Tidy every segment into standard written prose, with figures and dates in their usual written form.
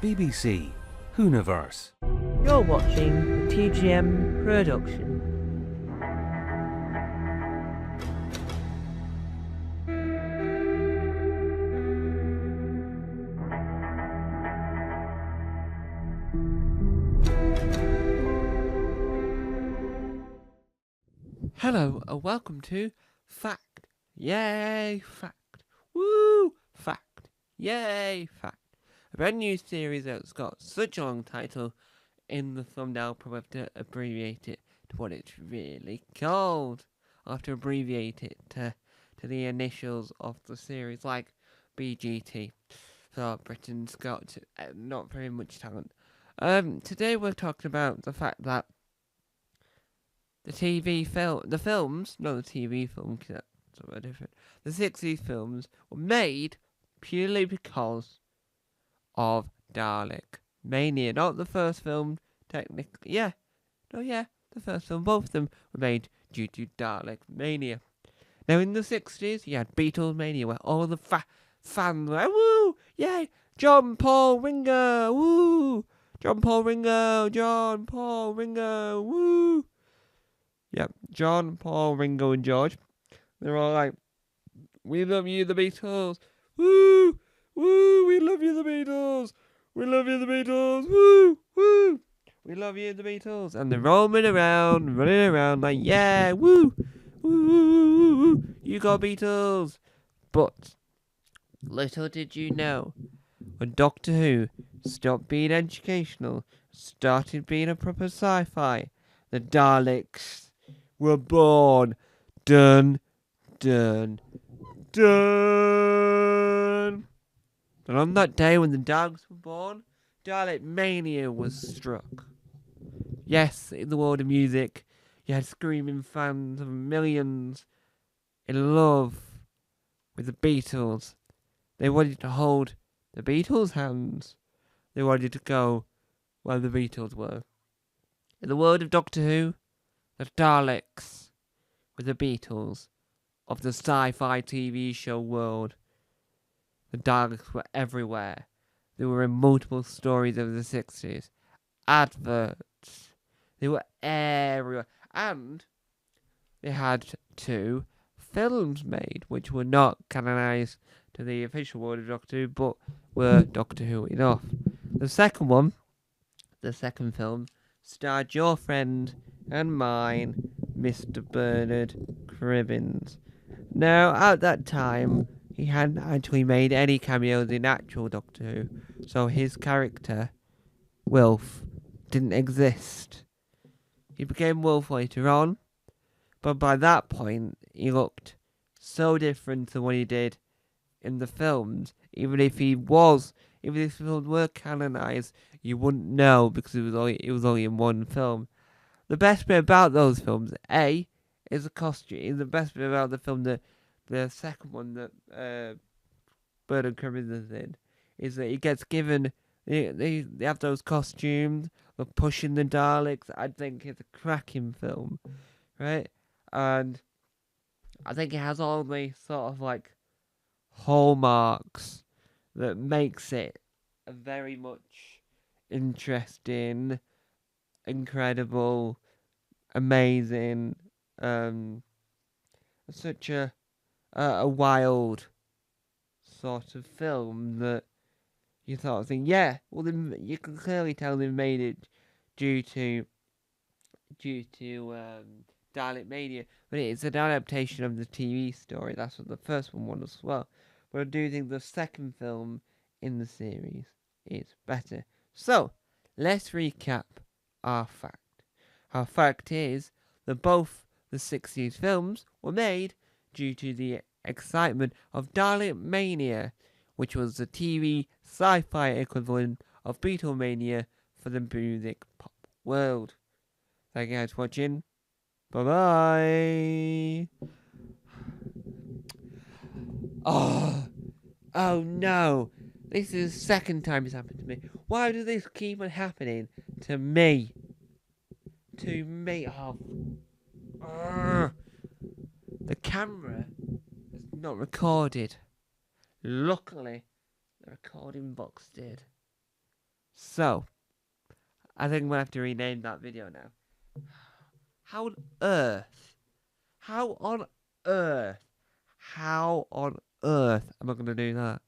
BBC Hooniverse. You're watching the TGM production. Hello and welcome to Fact. Yay, Fact. Woo! Fact. Yay, Fact. A brand new series that's got such a long title in the thumbnail, probably have to abbreviate it to what it's really called. I'll have to abbreviate it to the initials of the series, like BGT. So Britain's got not very much talent. Today we're talking about the fact that the TV film, the films, not the TV film, because that's somewhere different. The 60s films were made purely because of Dalek Mania. Not the first film, technically. The first film. Both of them were made due to Dalek Mania. Now, in the 60s, you had Beatles Mania, where all the fans were, woo, yay, John Paul Ringo, woo, John Paul Ringo, woo. Yep, John, Paul, Ringo, and George. They're all like, we love you, the Beatles. Woo! Woo! We love you, the Beatles. We love you, the Beatles. Woo! Woo! We love you, the Beatles. And they're running around like, yeah, woo! Woo! Woo! Woo! Woo! You got Beatles. But little did you know, when Doctor Who stopped being educational, started being a proper sci-fi, the Daleks were born. Dun, dun, dun. And on that day when the Daleks were born, Dalek Mania was struck. Yes, in the world of music, you had screaming fans of millions in love with the Beatles. They wanted to hold the Beatles' hands. They wanted to go where the Beatles were. In the world of Doctor Who, the Daleks were the Beatles of the sci-fi TV show world. The Daleks were everywhere. They were in multiple stories of the 60s. Adverts. They were everywhere. And they had 2 films made, which were not canonized to the official world of Doctor Who, but were Doctor Who enough. The second film, starred your friend and mine, Mr. Bernard Cribbins. Now, at that time, he hadn't actually made any cameos in actual Doctor Who, so his character, Wilf, didn't exist. He became Wilf later on, but by that point, he looked so different to what he did in the films. Even if the films were canonized, you wouldn't know because it was only in one film. The best bit about those films, is the costume. The best bit about the film, the second one that Bernard Cribbins is in, is that he gets given. They have those costumes. They're pushing the Daleks. I think it's a cracking film, right? And I think it has all the sort of like hallmarks that makes it a very much interesting, incredible, amazing, such a wild sort of film that you sort of think, yeah, well, you can clearly tell they made it due to Dalek Mania, but it's an adaptation of the TV story. That's what the first one was as well. But I do think the second film in the series is better. So, let's recap our fact. Our fact is that both the 60s films were made due to the excitement of Dalek Mania, which was the TV sci-fi equivalent of Beatlemania for the music pop world. Thank you guys for watching. Bye-bye. Oh no. This is the second time it's happened to me. Why does this keep on happening to me? The camera is not recorded. Luckily, the recording box did. So, I think I'm going to have to rename that video now. How on earth? How on earth? How on earth am I going to do that?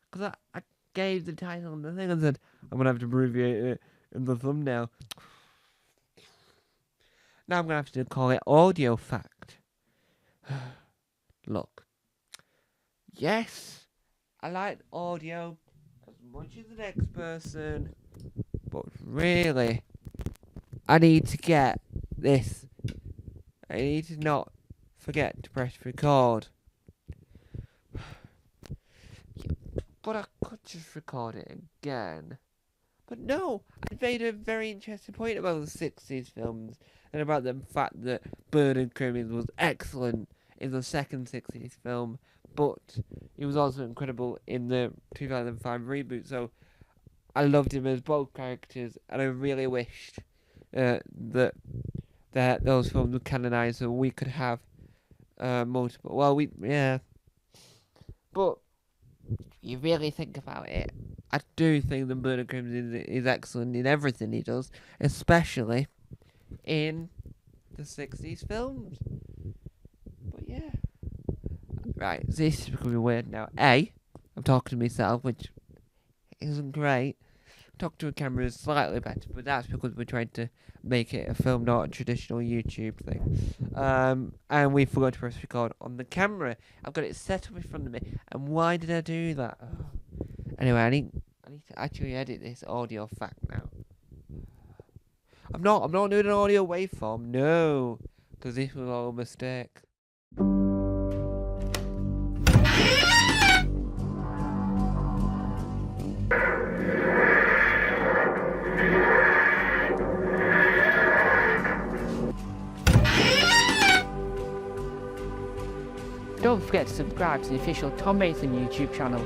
Because I gave the title and the thing and said, I'm going to have to abbreviate it in the thumbnail. Now I'm going to have to call it Audio Fact. Look. Yes, I like audio as much as the next person, but really, I need to get this. I need to not forget to press record. But I could just record it again. But no, I made a very interesting point about the 60s films and about the fact that Bernard Crimmins was excellent in the second 60s film, but he was also incredible in the 2005 reboot. So I loved him as both characters, and I really wished that those films were canonized so we could have multiple. Well, but you really think about it, I do think that Bernard Crimmins is excellent in everything he does, especially in the 60s films. But yeah. Right, this is becoming weird now. I'm talking to myself, which isn't great. Talking to a camera is slightly better, but that's because we're trying to make it a film, not a traditional YouTube thing. And we forgot to press record on the camera. I've got it set up in front of me, and why did I do that? Anyway, I need to actually edit this audio fact now. I'm not doing an audio waveform, no, because this was all a mistake. Don't forget to subscribe to the official Tom Mason YouTube channel.